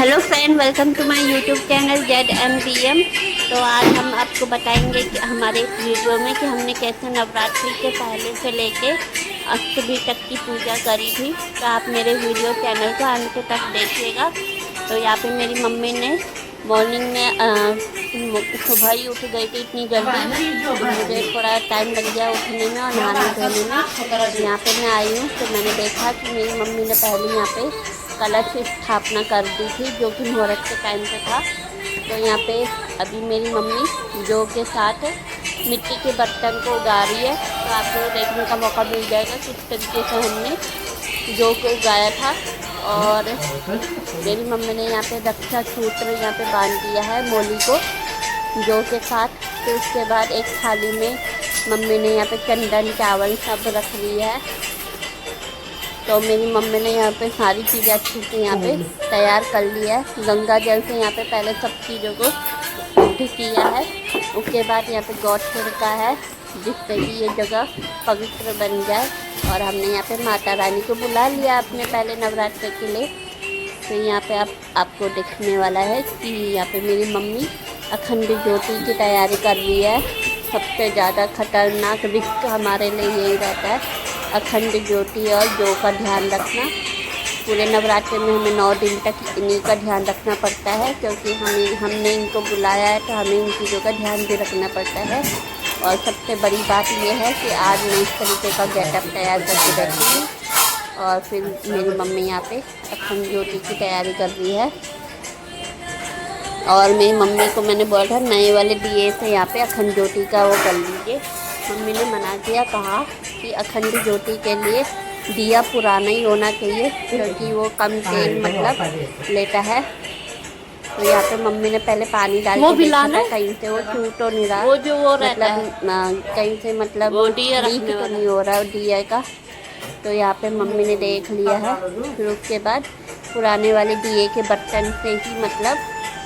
Hello friend, welcome to my YouTube channel ZMDM। तो आज हम आपको बताएंगे कि हमारे इस वीडियो में कि हमने कैसे नवरात्रि के पहले से लेके अष्टमी तक की पूजा करी थी। तो आप मेरे वीडियो चैनल को अंत तक देखिएगा। तो यहाँ पे मेरी मम्मी ने मॉर्निंग में सुबह ही उठ गई थी इतनी जल्दी, मुझे थोड़ा टाइम लग गया उठने में और नहाने धोने में। यहाँ पे मैं आई हूँ तो मैंने देखा कि मेरी मम्मी ने पहले यहाँ पे कलश स्थापना कर दी थी, जो कि मुहूर्त के टाइम पे था। तो यहाँ पे अभी मेरी मम्मी जौ के साथ मिट्टी के बर्तन को उगा रही है। तो आपको देखने का मौका मिल जाएगा किस तरीके से हमने जौ को उगाया था। और मेरी मम्मी ने यहाँ पे रक्षा सूत्र यहाँ पे बांध दिया है मोली को जौ के साथ। फिर उसके बाद एक थाली में मम्मी ने यहाँ पे चंदन चावल सब रख लिया है। तो मेरी मम्मी ने यहाँ पे सारी चीज़ें अच्छे से यहाँ पे तैयार कर लिया है। गंगा जल से यहाँ पे पहले सब चीज़ों को शुद्ध किया है। उसके बाद यहाँ पे गौट छिड़का है जिससे कि ये जगह पवित्र बन जाए। और हमने यहाँ पे माता रानी को बुला लिया अपने पहले नवरात्र के लिए। तो यहाँ पे आपको दिखने वाला है कि यहाँ पे मेरी मम्मी अखंड ज्योति की तैयारी कर रही है। सबसे ज़्यादा खतरनाक रिस्क हमारे लिए यही रहता है, अखंड ज्योति और जौ का ध्यान रखना। पूरे नवरात्रि में हमें 9 दिन तक इन्हीं का ध्यान रखना पड़ता है, क्योंकि हमने इनको बुलाया है तो हमें इन चीज़ों का ध्यान भी रखना पड़ता है। और सबसे बड़ी बात यह है कि आज मैं इस तरीके का गेटअप तैयार करके बैठी हूँ। और फिर मेरी मम्मी यहाँ पे अखंड ज्योति की तैयारी कर रही है। और मेरी मम्मी को मैंने बोला था नए वाले दिए से यहाँ पे अखंड ज्योति का वो कर लीजिए। मम्मी ने मना किया, कहा कि अखंड ज्योति के लिए दिया पुराना ही होना चाहिए, क्योंकि वो कम तेल मतलब लेता है। तो यहाँ पे मम्मी ने पहले पानी डाल के देखा था कहीं से वो छूट तो नहीं रहा, वो जो वो मतलब कहीं से मतलब लीक तो नहीं हो रहा दिया का। तो यहाँ पे मम्मी ने देख लिया है। फिर उसके बाद पुराने वाले दिए के बर्तन से ही मतलब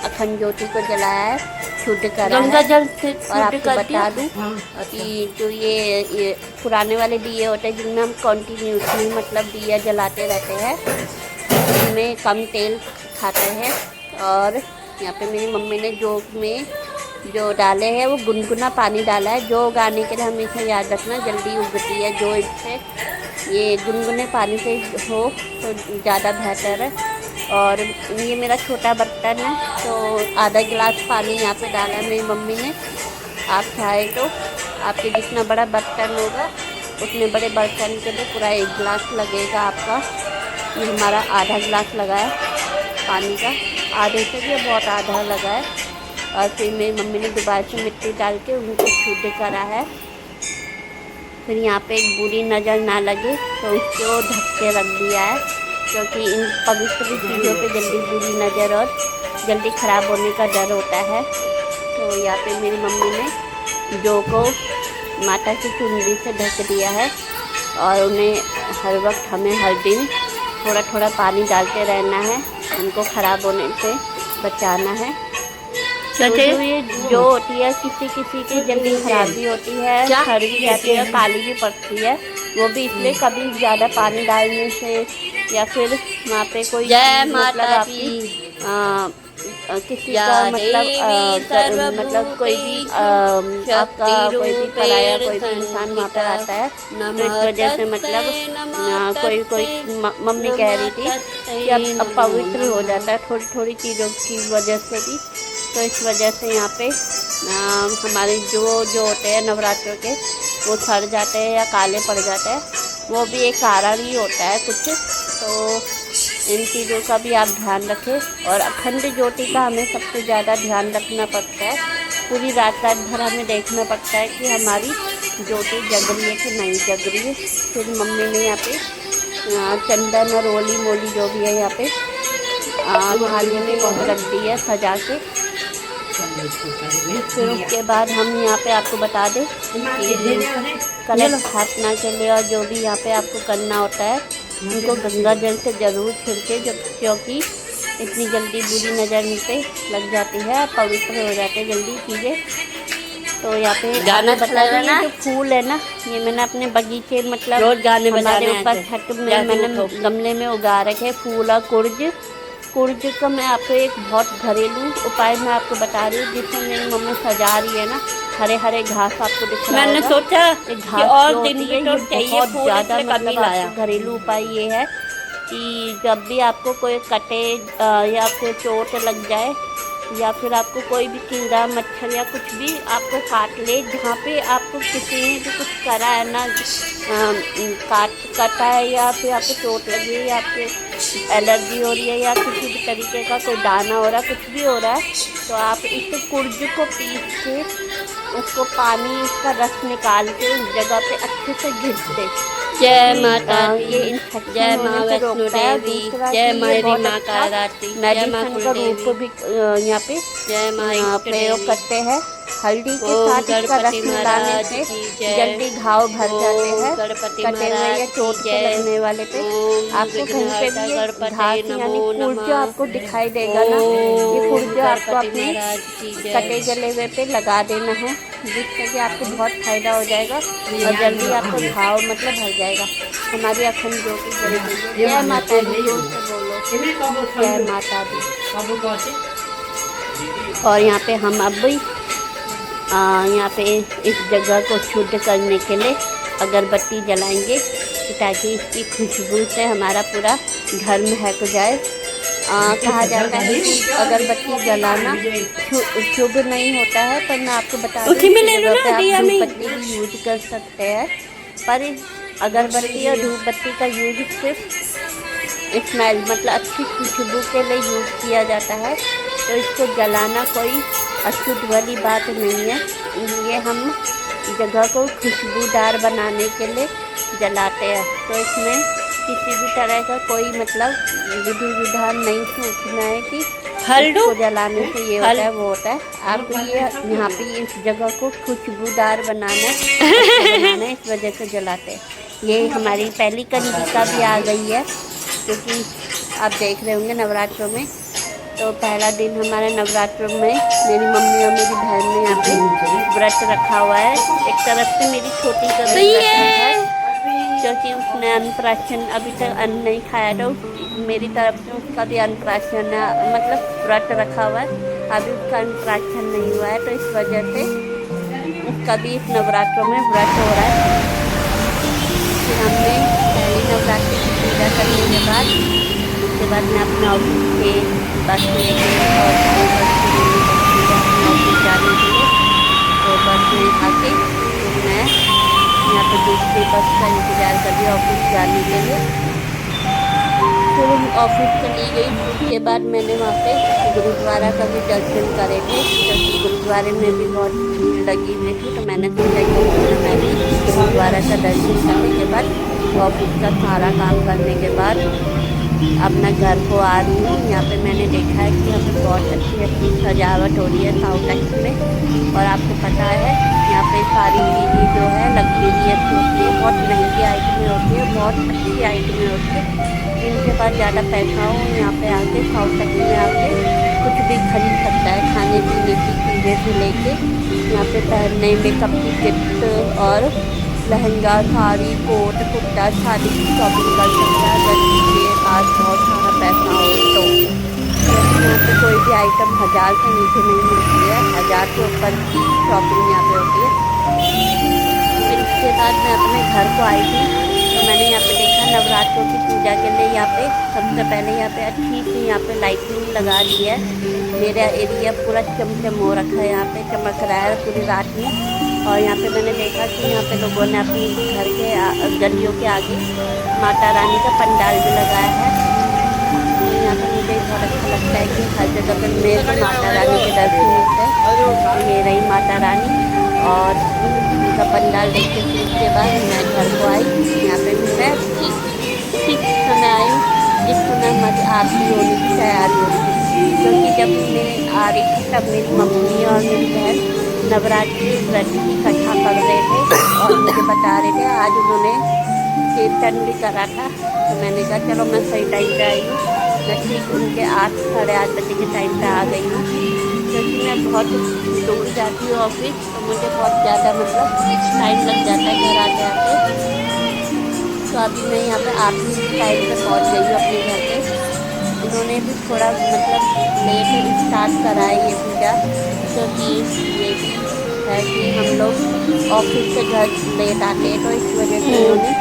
अखंड ज्योति को जलाया है, शुद्ध करा गंगा जल से। और आपको बता दूं कि जो ये पुराने वाले दिए होते हैं जिनमें हम कंटिन्यूसली मतलब दिया जलाते रहते हैं, इनमें कम तेल खाते हैं। और यहाँ पे मेरी मम्मी ने जौ में जो डाले हैं वो गुनगुना पानी डाला है। जौ उगाने के लिए हमेशा याद रखना जल्दी उगती है जो, इससे ये गुनगुने पानी से हो तो ज़्यादा बेहतर है। और ये मेरा छोटा बर्तन है तो आधा गिलास पानी यहाँ पे डाला है मेरी मम्मी ने। आप चाहे तो आपके जितना बड़ा बर्तन होगा उतने बड़े बर्तन के लिए पूरा 1 गिलास लगेगा आपका। ये हमारा आधा गिलास लगा है पानी का, आधे से भी बहुत आधा लगा है। और फिर मेरी मम्मी ने दोबारा से मिट्टी डाल के उनको शुद्ध करा है। फिर यहाँ पे एक बुरी नज़र ना लगे तो उसको ढक के रख दिया है, क्योंकि इन पवित्र चीज़ों पे जल्दी बुरी नज़र और जल्दी ख़राब होने का डर होता है। तो यहाँ पे मेरी मम्मी ने जौ को माता की चुनरी से ढक दिया है। और उन्हें हर वक्त हमें हर दिन थोड़ा थोड़ा पानी डालते रहना है, उनको ख़राब होने से बचाना है। तो जो ये जो होती है किसी किसी की जल्दी खराबी होती है, सड़ भी जाती है, काली भी पड़ती है। वो भी इसलिए कभी ज़्यादा पानी डालने से या फिर वहाँ पे कोई मतलब आपकी किसी का मतलब कोई भी आपका कोई भी पराया कोई भी इंसान वहाँ पर आता है तो इस वजह से मतलब कोई मम्मी कह रही थी कि अब पवित्र हो जाता है थोड़ी थोड़ी चीज़ों की वजह से भी। तो इस वजह से यहाँ पे हमारे जो होते हैं नवरात्रों के वो सड़ जाते हैं या काले पड़ जाते हैं, वो भी एक कारण ही होता है कुछ। तो इन चीज़ों का भी आप ध्यान रखें। और अखंड ज्योति का हमें सबसे ज़्यादा ध्यान रखना पड़ता है। पूरी रात भर हमें देखना पड़ता है कि हमारी ज्योति जग रही है कि नहीं जग रही है। फिर मम्मी ने यहाँ पे चंदन और ओली मोली जो भी है यहाँ पे थाली में रख दी है सजा के। फिर उसके बाद हम यहाँ पे आपको बता दें कि कलश स्थापना के लिए और जो भी यहाँ पे आपको करना होता है उनको गंगा जल से ज़रूर छिड़के, क्योंकि इतनी जल्दी बुरी नज़र पे लग जाती है, पवित्र हो जाते हैं जल्दी चीज़ें। तो यहाँ पे गाना बता रहा ना, जो फूल है ना ये मैंने अपने बगीचे मतलब रोज गाने हमारे ऊपर छत में मैंने गमले में उगा रखे फूल और कुर्ज कुर्ज का मैं आपको एक बहुत घरेलू उपाय मैं आपको बता रही हूँ, जिसमें मेरी मम्मी सजा रही है ना। हरे हरे घास आपको दिख रहा मैंने होगा। सोचा घास कि और जो दिन होती भी है तो ये चाहिए बहुत फूल, ज़्यादा इसलिए कभी मतलब लाया। आपको घरेलू उपाय ये है कि जब भी आपको कोई कटे या फिर चोट लग जाए, या फिर आपको कोई भी कीड़ा मच्छर या कुछ भी आपको काट ले, जहाँ पे आपको किसी ने भी कुछ करा है ना, कटा है, या फिर आपको चोट लगी है, या आपको एलर्जी हो रही है, या किसी भी तरीके का कोई दाना हो रहा है, कुछ भी हो रहा है, तो आप इस कुर्ज को पीस के उसको पानी इसका रस निकाल के उस जगह पे अच्छे से घिस दे। जय क्योंकि माता ये दी, इन्फेक्शन जय होने माँ से वैष्णो रोकता है, और देवी, दूसरा जय कि ये मेरी बहुत माँ अच्छा कालरात्रि, जय माँ मेडिसिन कुल का रूप देवी, भी यहाँ पे जय माँ इष्ट प्रयोग देवी। करते हैं। हल्दी के ओम साथ इसका गणपति रस मिलाने महाराज से की जय। जल्दी घाव भर जाते ओम हैं गणपति कटे हुए या महाराज की चोट के जय। लगने वाले पे। ओम आपको कहीं पे विघ्नहर्ता भी ये गणपते घास यानी नमो कुर्ज नमः। आपको दिखाई देगा ना, ये ओम कुर्ज आपको गणपति अपने महाराज की कटे जय। गले हुए पे लगा देना है, जिससे कि आपको बहुत फायदा हो जाएगा और जल्दी आपका घाव मतलब भर जाएगा। हमारी अखंड ज्योति जल गई है। जय माता दी, जोर से बोलो जय माता दी। और यहाँ पे हम अब भी यहाँ पे इस जगह को शुद्ध करने के लिए अगरबत्ती जलाएंगे, ताकि इसकी खुशबू से हमारा पूरा घर महक जाए। कहा जाता है कि अगरबत्ती जलाना शुभ नहीं होता है, पर मैं आपको बता दूँ उसी में इस ले लो जगह पे ना आप दिया धूप में। बत्ती भी यूज कर सकते हैं, पर अगरबत्ती और धूप बत्ती का यूज सिर्फ स्मेल मतलब अच्छी खुशबू के लिए यूज़ किया जाता है। तो इसको जलाना कोई अशुद्ध वाली बात नहीं है, ये हम जगह को खुशबूदार बनाने के लिए जलाते हैं। तो इसमें किसी भी तरह का कोई मतलब विधि विधान नहीं सोचना है कि इसको जलाने से ये होता है वो होता है। आप ये यहाँ पे इस जगह को खुशबूदार बनाना अच्छा बनाना है, इस वजह से जलाते हैं। ये हमारी पहली कंजिका भी आ गई है, क्योंकि आप देख रहे होंगे नवरात्रों में, तो पहला दिन हमारे नवरात्रों में मेरी मम्मी और मेरी बहन ने यहाँ पे व्रत रखा हुआ है। एक तरफ से मेरी छोटी का भी व्रत रखा है, क्योंकि उसने अन्नप्राशन अभी तक अन्न नहीं खाया, तो मेरी तरफ से उसका भी अन्नप्राशन मतलब व्रत रखा हुआ है, अभी उसका अन्नप्राशन नहीं हुआ है, तो इस वजह से उसका भी इस नवरात्रों में व्रत हो रहा है। फिर हमने पहली नवरात्रि की पूजा करने के बाद उसके बाद मैं अपने ऑफिस के बस लेके और ऑफिस जाने के लिए, तो बस में आके फिर मैं यहाँ पे दूसरी बस का इंतज़ार कर रही ऑफिस जाने के लिए। फिर ऑफिस चली गई, उसके बाद मैंने वहाँ पे गुरुद्वारा का भी दर्शन करे थे, क्योंकि गुरुद्वारे में भी बहुत भीड़ लगी हुई थी, तो मैंने सोचा कि मैं भी गुरुद्वारा का दर्शन करने के बाद ऑफिस का सारा काम करने के बाद अब मैं घर को आ रही हूँ। यहाँ पे मैंने देखा है कि यहाँ पे बहुत अच्छी अच्छी सजावट हो रही है साउथ एक्स में, और आपको पता है यहाँ पे सारी चीज़ें जो है लग्जरियस होती है, बहुत महंगी आइटमें होती है, बहुत अच्छी आइटमें होती है। जिनके पास ज़्यादा पैसा हो यहाँ पे आके साउथ एक्स में आके कुछ भी खरीद सकता है, खाने पीने की चीज़ें से लेके यहाँ पे पहनने मेकअप की किट और लहंगा साड़ी कोट कुर्ता शादी की शॉपिंग कर सकता है, अगर जिसके पास बहुत सारा पैसा हो तो। यहाँ पे कोई भी आइटम 1000 से नीचे नहीं मिलती है, 1000 के ऊपर की शॉपिंग यहाँ पे होती है। फिर उसके बाद मैं अपने घर को आई थी, तो मैंने यहाँ पे देखा नवरात्रों की पूजा के लिए यहाँ पे सबसे पहले यहाँ पे अच्छी सी यहाँ पे लाइटिंग लगा दी है। मेरा एरिया पूरा चमचम हो रखा है, यहाँ पे चमक रहा है पूरी रात में। और यहाँ पे मैंने देखा कि यहाँ पे लोगों ने अपनी घर के गलियों के आगे माता रानी का पंडाल भी लगाया है। तो यहाँ पे मुझे बहुत अच्छा लगता है कि हर जगह पे मेरे को माता रानी के दर्शन मिलते हैं। ये रही माता रानी, और उनका पंडाल देख के फिर उसके बाद मैं घर को आई। यहाँ पे भी मैं ठीक समय आई जिस समय हमारी आरती होने की तैयारी हो रही थी, क्योंकि जब मैं आ रही थी तब मेरी मम्मी और मेरी बहन नवरात्रि व्रत की कथा पढ़ रहे थे और मुझे बता रहे थे आज उन्होंने कीर्तन भी करा था। तो मैंने कहा चलो मैं सही टाइम पे आई हूँ, मैं ठीक उनके 8 साढ़े 8 बजे के टाइम पे आ गई हूँ, क्योंकि मैं बहुत दूर जाती हूँ ऑफिस, तो मुझे बहुत ज़्यादा मतलब टाइम लग जाता है घर आते आते। तो अभी मैं यहाँ पे आखिरी टाइम पे पहुँच गई हूँ अपने घर पे। इन्होंने भी थोड़ा मतलब लेट स्टार्ट करा है ये पूजा, क्योंकि ये भी है कि हम लोग ऑफिस से घर लेट आते हैं, तो इस वजह से इन्होंने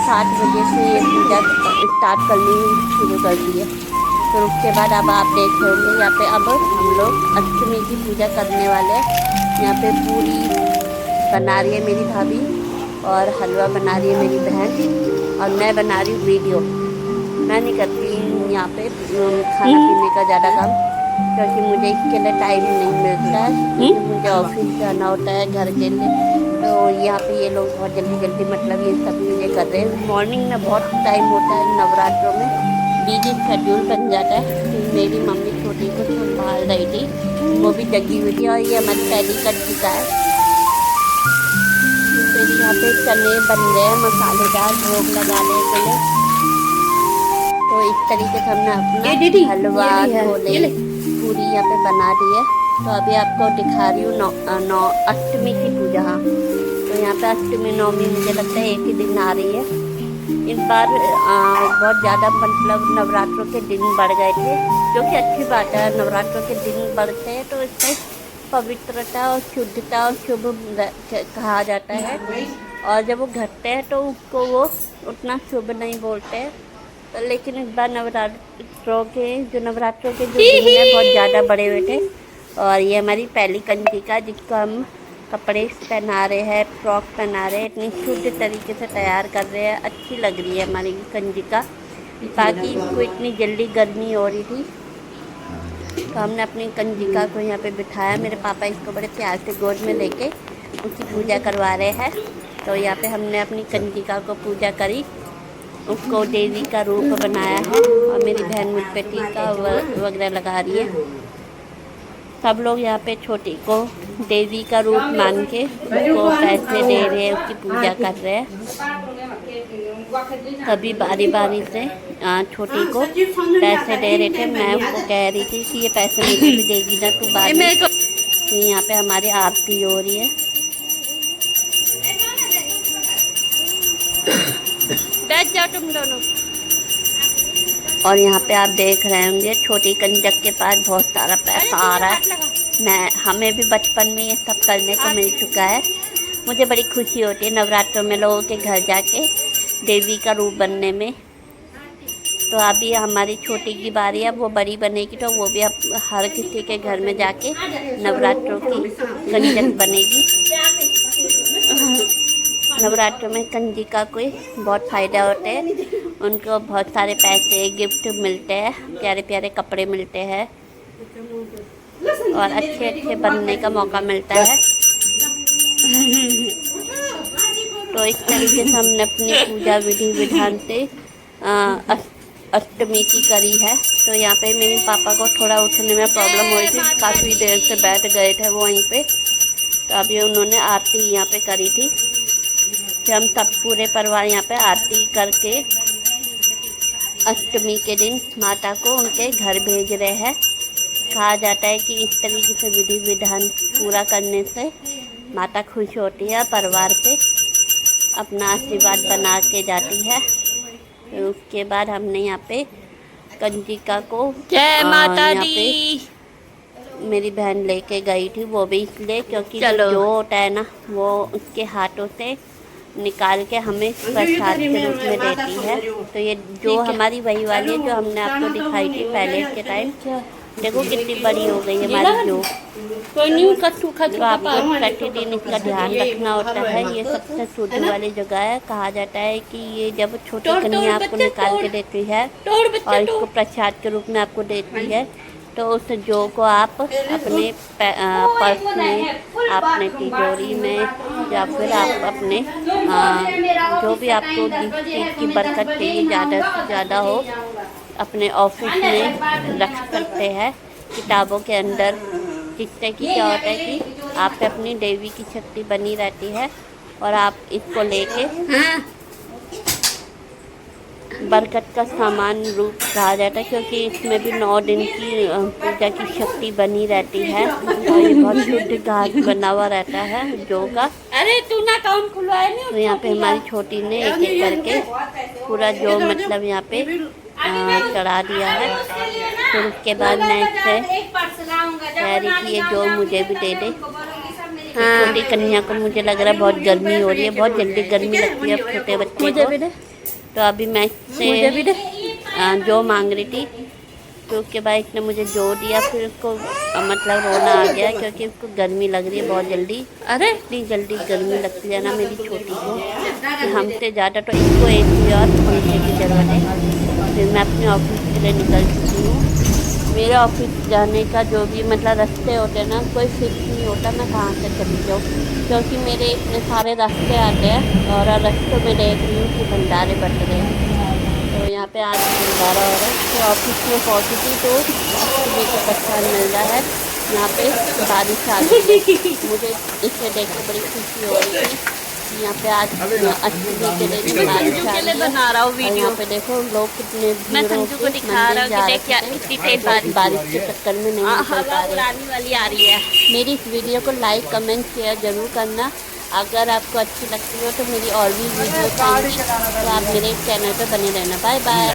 7 बजे से ये पूजा स्टार्ट करनी शुरू कर दी है। फिर उसके बाद अब आप देख रहे होंगे यहाँ पे अब हम लोग अष्टमी की पूजा करने वाले हैं। यहाँ पे पूरी बना रही है मेरी भाभी और हलवा बना रही है मेरी बहन, और मैं बना रही हूँ वीडियो। मैं नहीं करती यहाँ पे खाना पीने का ज़्यादा काम, क्योंकि मुझे इसके लिए टाइम नहीं मिलता है, क्योंकि मुझे ऑफिस जाना होता है घर के लिए। तो यहाँ पे ये लोग बहुत जल्दी जल्दी मतलब ये सब चीज़ें कर रहे हैं। मॉर्निंग में बहुत टाइम होता है, नवरात्रों में बिजी शेड्यूल बन जाता है। तो मेरी मम्मी छोटी को संभाल रही थी, वो भी जगी हुई थी, और ये हमारी पहली कंटिका है। फिर यहाँ पे चने बन रहे हैं मसालेदार भोग लगाने के लिए। तो इस तरीके से हमने अपना हलवा छोले पूरी यहाँ पे बना दी है। तो अभी आपको दिखा रही हूँ अष्टमी की पूजा। हाँ, तो यहाँ पे अष्टमी नवमी मुझे लगता है एक ही दिन आ रही है। इस बार बहुत ज़्यादा मतलब नवरात्रों के दिन बढ़ गए थे, जो कि अच्छी बात है। नवरात्रों के दिन बढ़ते हैं तो इससे पवित्रता और शुद्धता और शुभ कहा जाता है, और जब वो घटते हैं तो उसको वो उतना शुभ नहीं बोलते हैं। तो लेकिन इस बार नवरात्रों के जो दिन हैं बहुत ज़्यादा बड़े हुए थे। और ये हमारी पहली कंजिका, जिसको हम कपड़े पहना रहे हैं, फ्रॉक पहना रहे हैं, इतनी शुद्ध तरीके से तैयार कर रहे हैं। अच्छी लग रही है हमारी कंजिका। ताकि इसको इतनी जल्दी गर्मी हो रही थी, तो हमने अपनी कंजिका को यहाँ पे बिठाया। मेरे पापा इसको बड़े प्यार से गोद में लेके उसकी पूजा करवा रहे हैं। तो यहाँ पे हमने अपनी कंजिका को पूजा करी, उसको देवी का रूप बनाया है, और मेरी बहन मुझ पे टीका वगैरह लगा रही है। सब लोग यहाँ पे छोटी को देवी का रूप मान के उसको पैसे दे रहे हैं, उसकी पूजा कर रहे हैं। कभी बारी बारी से छोटी को पैसे दे रहे थे। मैं उसको कह रही थी कि ये पैसे मुझे भी देगी ना तू बाद में। तो यहाँ पे हमारी आरती हो रही है। बैठ जाओ तुम दोनों। और यहाँ पे आप देख रहे होंगे छोटी कंजक के पास बहुत सारा पैसा आ रहा है। हमें भी बचपन में ये सब करने को मिल चुका है। मुझे बड़ी खुशी होती है नवरात्रों में लोगों के घर जाके देवी का रूप बनने में। तो अभी हमारी छोटी की बारी है, वो बड़ी बनेगी तो वो भी अब हर किसी के घर में जाके नवरात्रों की कंजक बनेगी। नवरात्रों में कंजिका को बहुत फ़ायदा होते हैं, उनको बहुत सारे पैसे गिफ्ट मिलते हैं, प्यारे प्यारे कपड़े मिलते हैं, और अच्छे अच्छे बनने का मौका मिलता है। तो इस तरीके से हमने अपनी पूजा विधि विधान से अष्टमी की करी है। तो यहाँ पे मेरे पापा को थोड़ा उठने में प्रॉब्लम हुई थी, काफ़ी देर से बैठ गए थे वो वहीं पे। तो अभी उन्होंने आरती यहाँ पे करी थी। फिर हम सब पूरे परिवार यहाँ पे आरती करके अष्टमी के दिन माता को उनके घर भेज रहे हैं। कहा जाता है कि इस तरीके से विधि विधान पूरा करने से माता खुश होती है, परिवार पे अपना आशीर्वाद बना के जाती है। फिर उसके बाद हमने यहाँ पे कंजिका को जय माता दी मेरी बहन लेके गई थी, वो भी इसलिए क्योंकि जो होता है ना वो उसके हाथों से निकाल के हमें प्रसाद के रूप में देती है। तो ये जो हमारी वही वाली है जो हमने आपको दिखाई थी पहले के टाइम। देखो कितनी बड़ी हो गई है हमारी जो। तो आपको प्रतिदिन इसका ध्यान रखना होता है। ये सबसे शुद्ध वाली जगह है। कहा जाता है कि ये जब छोटी कन्या आपको निकाल के देती है और इसको प्रसाद के रूप में आपको देती है, तो उस जो को आप अपने पर्स में, अपने तिजोरी में, या फिर आप अपने जो भी आपको जिस चीज़ की बरकत चाहिए ज़्यादा से ज़्यादा हो, अपने ऑफिस में रख सकते हैं, किताबों के अंदर। जिससे कि क्या होता है कि आप पे अपनी देवी की शक्ति बनी रहती है, और आप इसको लेके बरकत का सामान रूप कहा जाता है, क्योंकि इसमें भी 9 दिन की पूजा की शक्ति बनी रहती है। और ये बहुत शुद्ध घास बना हुआ रहता है जो का। अरे तू ना अकाउंट खुलवाया नहीं। तो यहाँ पे हमारी छोटी ने एक एक करके पूरा जो मतलब यहाँ पे चढ़ा दिया है। फिर उसके बाद मैं इससे कह रही थी ये जो मुझे भी दे दे। हाँ, छोटी कन्या को मुझे लग रहा है बहुत गर्मी हो रही है, बहुत जल्दी गर्मी लगती है छोटे बच्चे मुझे को। भी दे। तो अभी मैं इससे जो मांग रही थी, तो उसके बाद इसने मुझे जो दिया, फिर उसको मतलब रोना आ गया क्योंकि उसको गर्मी लग रही है बहुत जल्दी। अरे इतनी जल्दी गर्मी लगती है ना मेरी छोटी को कि हमसे ज़्यादा तो इसको एक ही और पंखे की ज़रूरत है। फिर मैं अपने ऑफिस के लिए निकल चुकी हूँ। मेरे ऑफिस जाने का जो भी मतलब रास्ते होते हैं ना, कोई फिक्स नहीं होता मैं कहाँ से चली जाऊँ, क्योंकि मेरे इतने सारे रास्ते आते हैं और रास्तों में देख रही हूँ कि भंडारे बढ़ रहे हैं। तो यहाँ पे आज भंडारा हो रहा है। तो ऑफिस में पहुँची थी तो सुबह का प्रसाद मिल रहा है। यहाँ पे बारिश आ रही है, मुझे इसे देख के बड़ी खुशी हो रही थी। यहाँ पे आज अष्टमी के दिन बारिश आ रही है। बना रहा हूँ और यहाँ पे देखो लोग कितने मैं भीड़ संजू को होके दिखा रहा मंदिर हूँ जा कि रहे देख क्या थे। कितनी तेज बारिश के चक्कर में नहीं निकल हवा पा रहे। उड़ाने वाली आ रही है। मेरी इस वीडियो को लाइक कमेंट शेयर ज़रूर करना। अगर आपको अच्छी लगती हो तो मेरी और भी वीडियो चाहिए तो आप मेरे चैनल पे बने रहना। Bye bye.